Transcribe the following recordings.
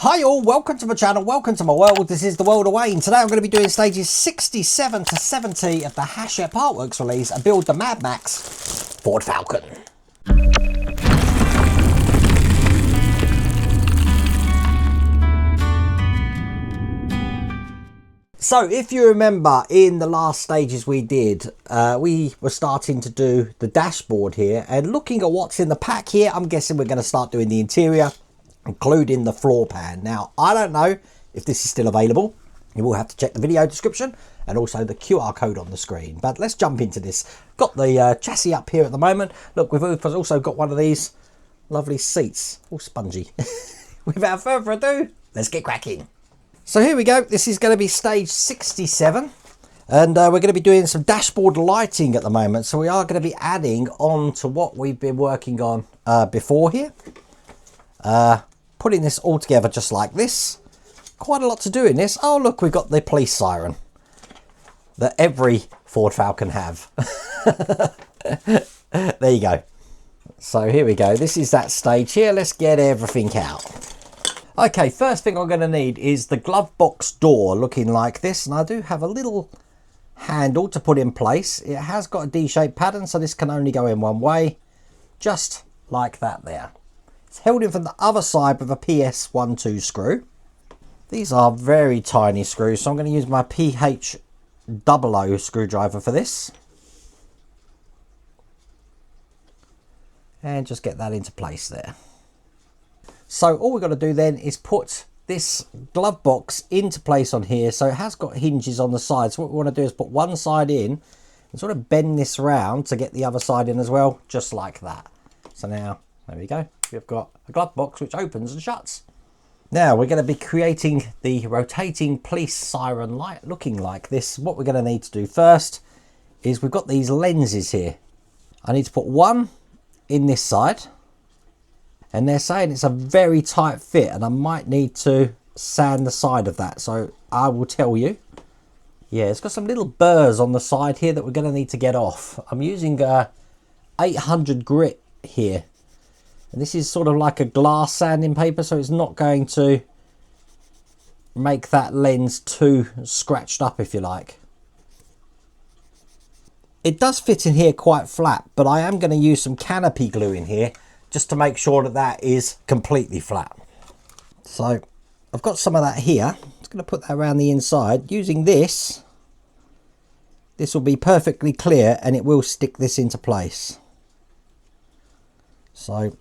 Hi all, welcome to my channel, welcome to my world. This is the world of Wayne. Today I'm going to be doing stages 67 to 70 of the Hachette Partworks release, A Build the Mad Max Ford Falcon. So if you remember in the last stages we did, we were starting to do the dashboard here, and looking at what's in the pack here, I'm guessing we're going to start doing the interior, including the floor pan. Now, I don't know if this is still available. You will have to check the video description and also the QR code on the screen. But let's jump into this. Got the chassis up here at the moment. Look, we've also got one of these lovely seats, all spongy. Without further ado, let's get cracking. So here we go. This is going to be stage 67. And we're going to be doing some dashboard lighting at the moment. So we are going to be adding on to what we've been working on before here. Putting this all together just like this. Quite a lot to do in this. Oh look, we've got the police siren that every Ford Falcon have. There you go. So here we go. This is that stage here. Let's get everything out. Okay, first thing I'm going to need is the glove box door looking like this. And I do have a little handle to put in place. It has got a D-shaped pattern, so this can only go in one way. Just like that there. It's held in from the other side with a PS12 screw. These are very tiny screws, so I'm going to use my PH00 screwdriver for this. And just get that into place there. So all we've got to do then is put this glove box into place on here. So it has got hinges on the side. So what we want to do is put one side in and sort of bend this round to get the other side in as well, just like that. So now, there we go. We've got a glove box which opens and shuts. Now we're going to be creating the rotating police siren light looking like this. What we're going to need to do first is we've got these lenses here. I need to put one in this side. And they're saying it's a very tight fit, and I might need to sand the side of that. So I will tell you. Yeah, it's got some little burrs on the side here that we're going to need to get off. I'm using 800 grit here. And this is sort of like a glass sanding paper, so it's not going to make that lens too scratched up, if you like. It does fit in here quite flat, but I am going to use some canopy glue in here just to make sure that that is completely flat. So I've got some of that here. I'm just going to put that around the inside. Using this, this will be perfectly clear and it will stick this into place. So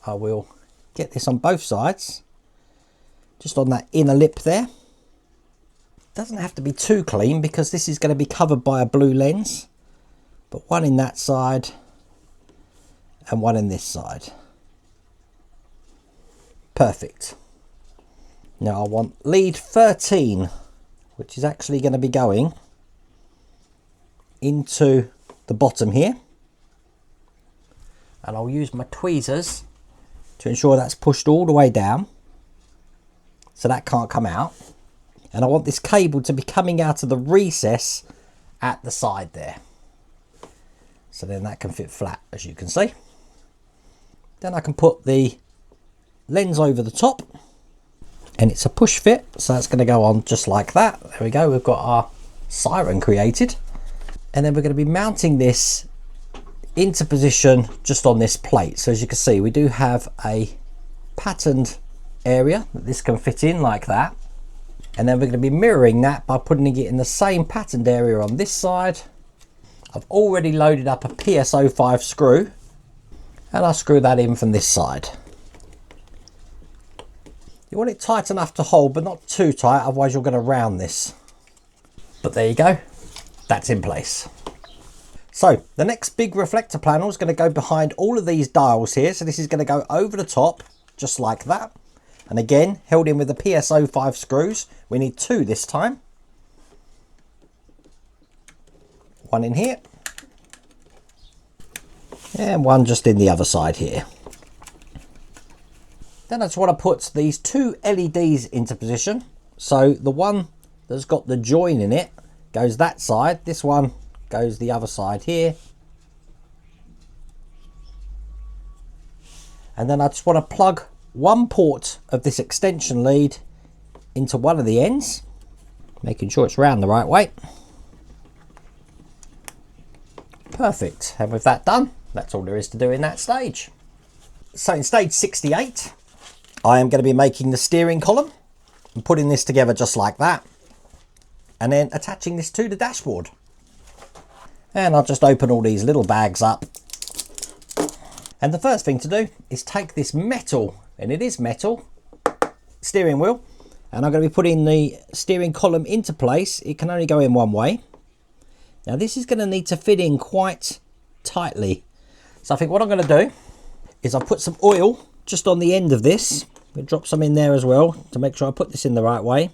I will get this on both sides, just on that inner lip there. Doesn't have to be too clean because this is going to be covered by a blue lens, but one in that side and one in this side. Perfect. Now I want lead 13, which is actually going to be going into the bottom here, and I'll use my tweezers to ensure that's pushed all the way down so that can't come out. And I want this cable to be coming out of the recess at the side there, so then that can fit flat, as you can see. Then I can put the lens over the top, and it's a push fit, so that's going to go on just like that. There we go, we've got our siren created. And then we're going to be mounting this into position just on this plate. So as you can see, we do have a patterned area that this can fit in like that. And then we're going to be mirroring that by putting it in the same patterned area on this side. I've already loaded up a PS05 screw, and I'll screw that in from this side. You want it tight enough to hold, but not too tight, otherwise you're going to round this. But there you go, that's in place. So the next big reflector panel is going to go behind all of these dials here. So this is going to go over the top, just like that. And again, held in with the PS05 screws. We need two this time. One in here. And one just in the other side here. Then I just want to put these two LEDs into position. So the one that's got the join in it goes that side. This one goes the other side here. And then I just want to plug one port of this extension lead into one of the ends, making sure it's round the right way. Perfect. And with that done, that's all there is to do in that stage. So in stage 68, I am going to be making the steering column and putting this together just like that, and then attaching this to the dashboard. And I'll just open all these little bags up. And the first thing to do is take this metal, and it is metal, steering wheel, and I'm going to be putting the steering column into place. It can only go in one way. Now this is going to need to fit in quite tightly. So I think what I'm going to do is I'll put some oil just on the end of this. We'll drop some in there as well to make sure I put this in the right way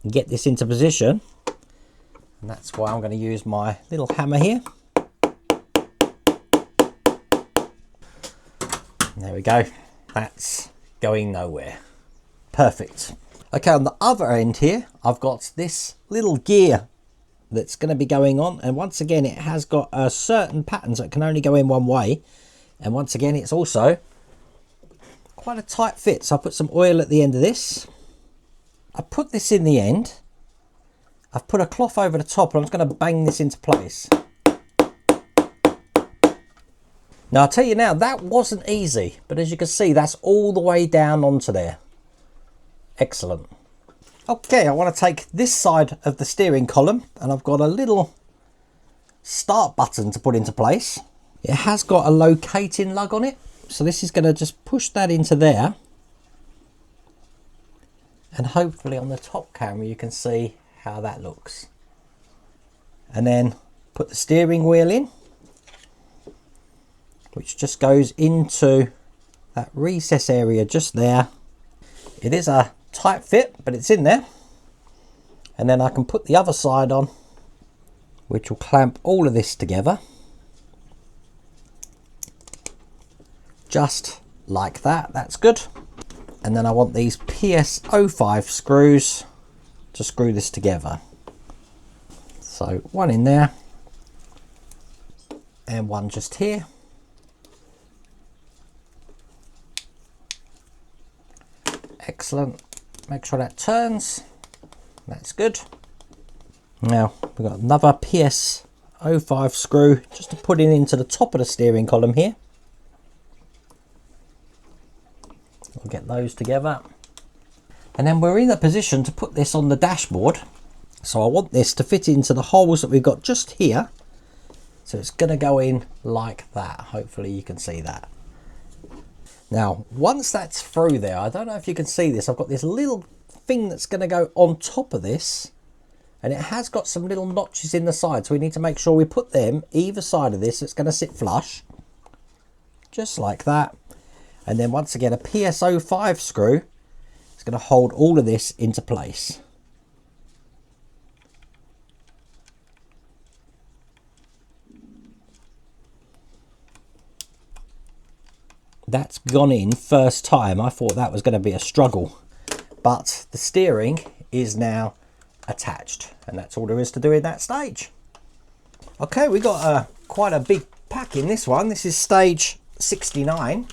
and get this into position. And that's why I'm going to use my little hammer here. There we go. That's going nowhere. Perfect. Okay, on the other end here, I've got this little gear that's going to be going on, and once again it has got a certain pattern, so it can only go in one way, and once again it's also quite a tight fit. So I put some oil at the end of this. I put this in the end. I've put a cloth over the top, and I'm just going to bang this into place. Now I'll tell you now, that wasn't easy, but as you can see, that's all the way down onto there. Excellent. Okay, I want to take this side of the steering column, and I've got a little start button to put into place. It has got a locating lug on it, so this is going to just push that into there, and hopefully on the top camera you can see how that looks. And then put the steering wheel in, which just goes into that recess area just there. It is a tight fit, but it's in there. And then I can put the other side on, which will clamp all of this together just like that. That's good. And then I want these PS05 screws to screw this together. So one in there and one just here. Excellent. Make sure that turns. That's good. Now we've got another PS05 screw just to put in into the top of the steering column here. We'll get those together. And then we're in a position to put this on the dashboard. So I want this to fit into the holes that we've got just here. So it's going to go in like that. Hopefully you can see that. Now, once that's through there, I don't know if you can see this, I've got this little thing that's going to go on top of this, and it has got some little notches in the side, so we need to make sure we put them either side of this. It's going to sit flush, just like that. And then once again, a PS05 screw is going to hold all of this into place. That's gone in first time. I thought that was going to be a struggle, but the steering is now attached, and that's all there is to do in that stage. Okay, we got quite a big pack in this one. This is stage 69.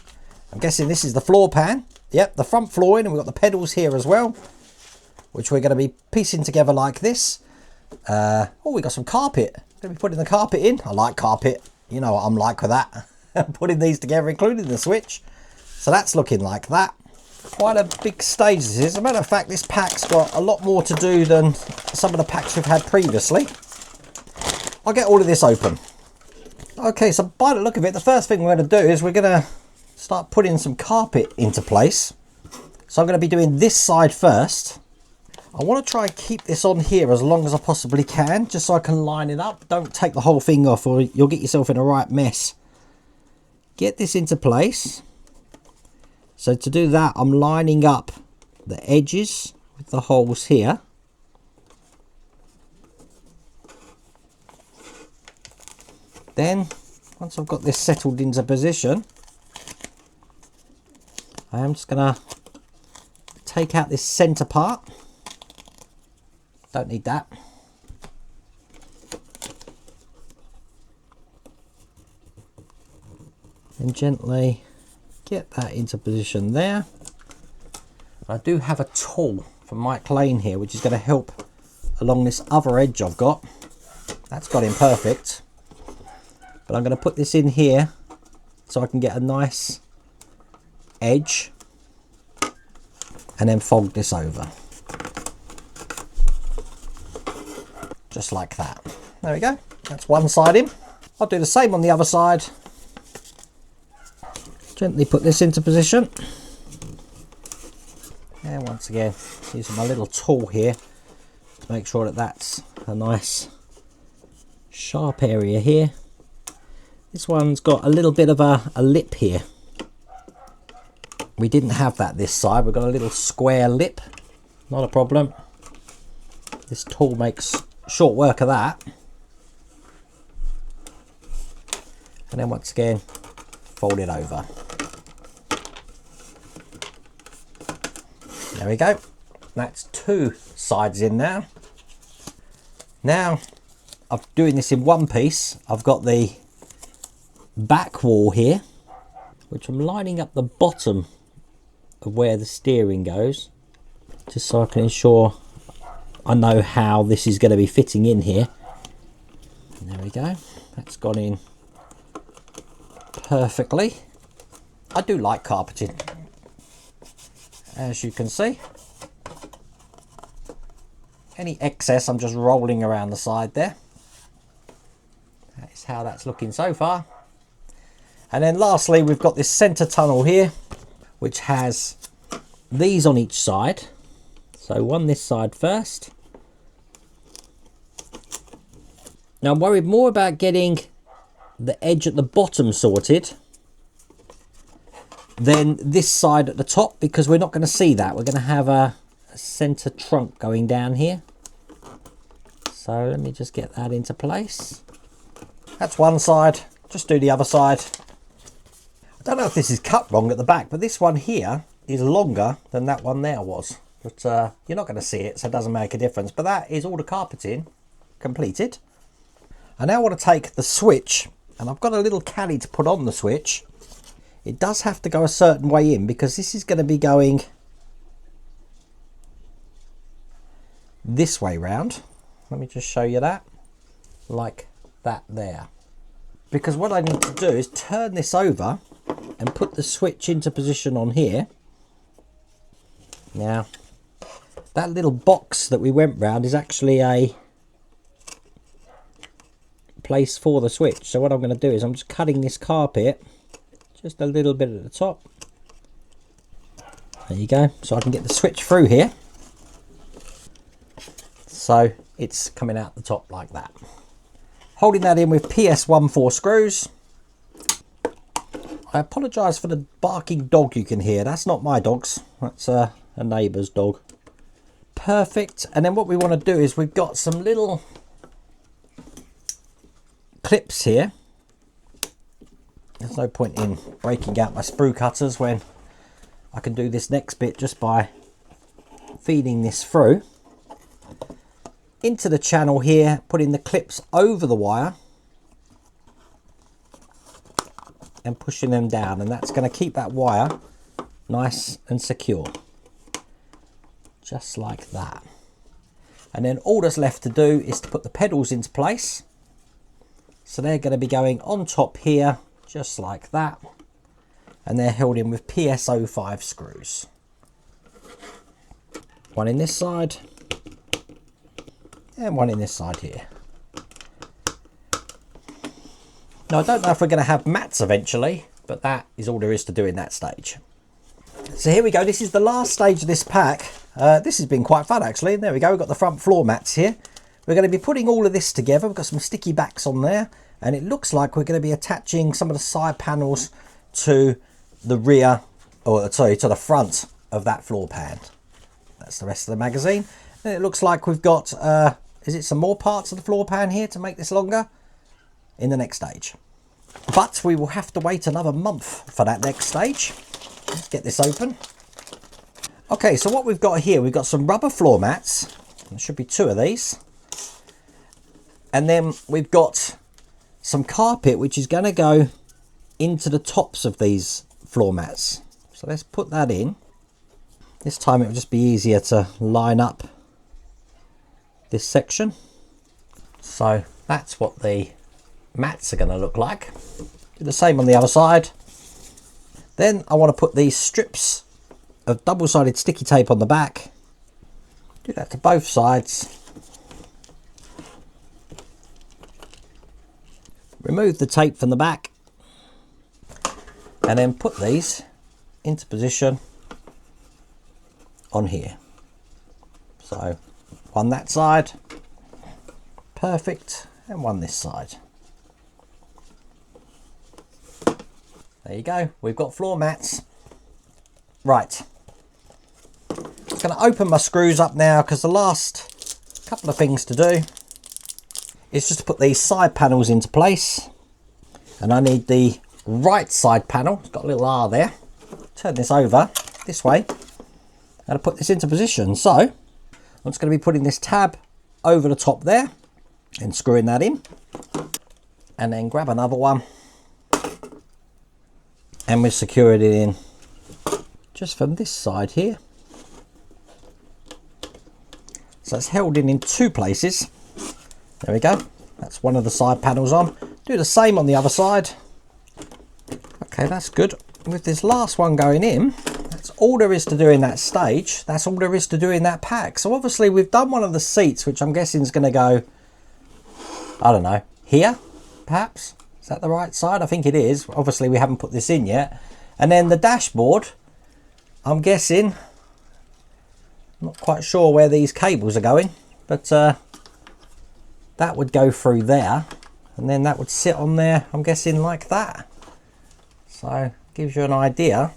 I'm guessing this is the floor pan. Yep, the front flooring, and we've got the pedals here as well, which we're going to be piecing together like this. Oh, we got some carpet. Going to be putting the carpet in. I like carpet. You know what I'm like with that. Putting these together, including the switch. So that's looking like that. Quite a big stage this is. As a matter of fact, this pack's got a lot more to do than some of the packs we've had previously. I'll get all of this open. Okay, so by the look of it, the first thing we're going to do is we're going to start putting some carpet into place. So I'm going to be doing this side first. I want to try and keep this on here as long as I possibly can, just so I can line it up. Don't take the whole thing off, or you'll get yourself in a right mess. Get this into place. So to do that, I'm lining up the edges with the holes here. Then, once I've got this settled into position, I am just going to take out this center part. Don't need that. And gently get that into position there. I do have a tool from Mike Lane here, which is going to help along this other edge I've got. That's got in perfect. But I'm going to put this in here so I can get a nice edge and then fold this over. Just like that. There we go. That's one side in. I'll do the same on the other side. Gently put this into position. And once again, using my little tool here to make sure that that's a nice sharp area here. This one's got a little bit of a lip here. We didn't have that this side. We've got a little square lip. Not a problem. This tool makes short work of that. And then once again, fold it over. There we go. That's two sides in now. Now, I'm doing this in one piece. I've got the back wall here, which I'm lining up the bottom of where the steering goes, just so I can ensure I know how this is going to be fitting in here. And there we go. That's gone in perfectly. I do like carpeting, as you can see. Any excess I'm just rolling around the side there. That is how that's looking so far. And then lastly, we've got this center tunnel here, which has these on each side. So one this side first. Now I'm worried more about getting the edge at the bottom sorted than this side at the top, because we're not going to see that. We're going to have a center trunk going down here. So let me just get that into place. That's one side. Just do the other side. I don't know if this is cut wrong at the back, but this one here is longer than that one there was. But you're not going to see it, so it doesn't make a difference. But that is all the carpeting completed. I now want to take the switch, and I've got a little caddy to put on the switch. It does have to go a certain way in, because this is going to be going this way round. Let me just show you that. Like that there. Because what I need to do is turn this over and put the switch into position on here. Now, that little box that we went round is actually a place for the switch. So what I'm going to do is I'm just cutting this carpet just a little bit at the top. There you go. So I can get the switch through here. So it's coming out the top like that. Holding that in with PS14 screws. I apologise for the barking dog you can hear. That's not my dog's. That's a neighbour's dog. Perfect. And then what we want to do is we've got some little clips here. There's no point in breaking out my sprue cutters when I can do this next bit just by feeding this through into the channel here, putting the clips over the wire and pushing them down, and that's going to keep that wire nice and secure, just like that. And then all that's left to do is to put the pedals into place. So they're going to be going on top here, just like that, and they're held in with PS05 screws. One in this side and one in this side here. Now I don't know if we're going to have mats eventually, but that is all there is to do in that stage. So here we go. This is the last stage of this pack. This has been quite fun actually. There we go. We've got the front floor mats here. We're going to be putting all of this together. We've got some sticky backs on there, and it looks like we're going to be attaching some of the side panels to the rear, or sorry, to the front of that floor pan. That's the rest of the magazine. And it looks like we've got, is it some more parts of the floor pan here to make this longer in the next stage. But we will have to wait another month for that next stage. Let's get this open. Okay, so what we've got here, we've got some rubber floor mats. There should be two of these. And then we've got some carpet, which is going to go into the tops of these floor mats. So let's put that in. This time it will just be easier to line up this section. So that's what the mats are going to look like. Do the same on the other side. Then I want to put these strips of double-sided sticky tape on the back. Do that to both sides. Remove the tape from the back and then put these into position on here. So one that side, perfect, and one this side. There you go, we've got floor mats. Right, I'm going to open my screws up now because the last couple of things to do is just to put these side panels into place. And I need the right side panel, it's got a little R there. Turn this over this way and put this into position. So I'm just going to be putting this tab over the top there and screwing that in, and then grab another one and we've secured it in just from this side here. So it's held in two places. There we go, that's one of the side panels on. Do the same on the other side. Okay, that's good. With this last one going in, that's all there is to do in that stage. That's all there is to do in that pack. So obviously we've done one of the seats, which I'm guessing is going to go, I don't know, here perhaps. Is that the right side? I think it is. Obviously we haven't put this in yet. And then the dashboard, I'm guessing, not quite sure where these cables are going, but that would go through there, and then that would sit on there, I'm guessing, like that. So gives you an idea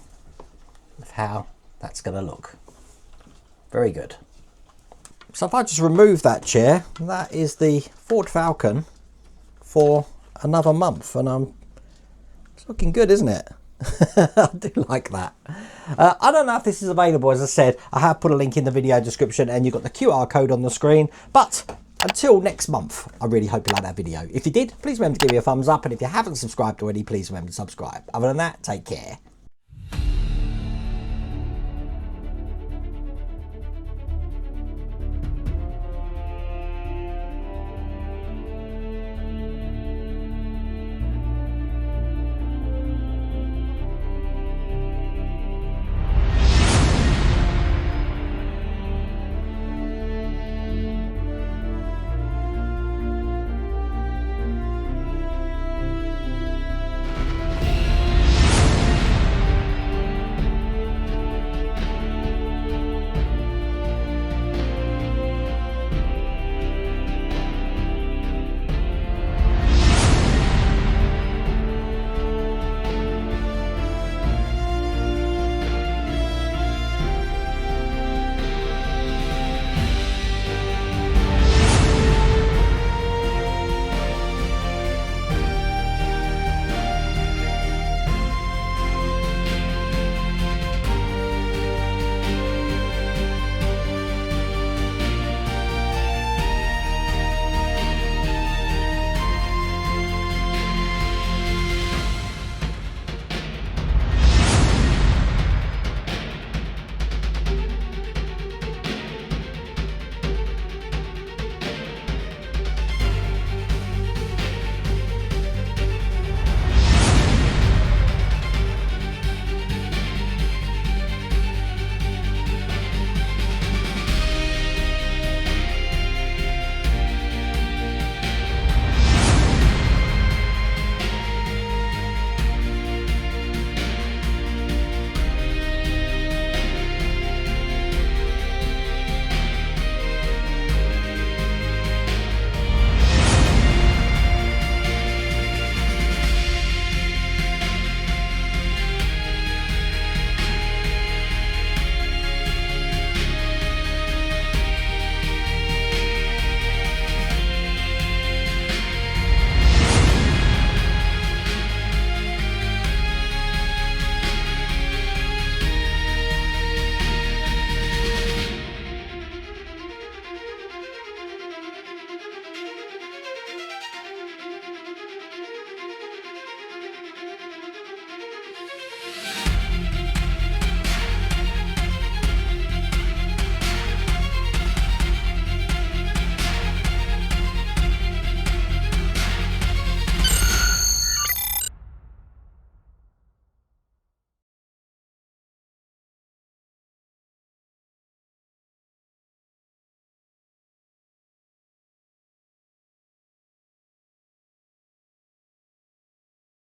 of how that's going to look. Very good. So if I just remove that chair, that is the Ford Falcon for another month, and it's looking good, isn't it? I do like that. I don't know if this is available. As I said, I have put a link in the video description and you've got the QR code on the screen. But until next month, I really hope you like that video. If you did, please remember to give me a thumbs up, and if you haven't subscribed already, please remember to subscribe. Other than that, take care.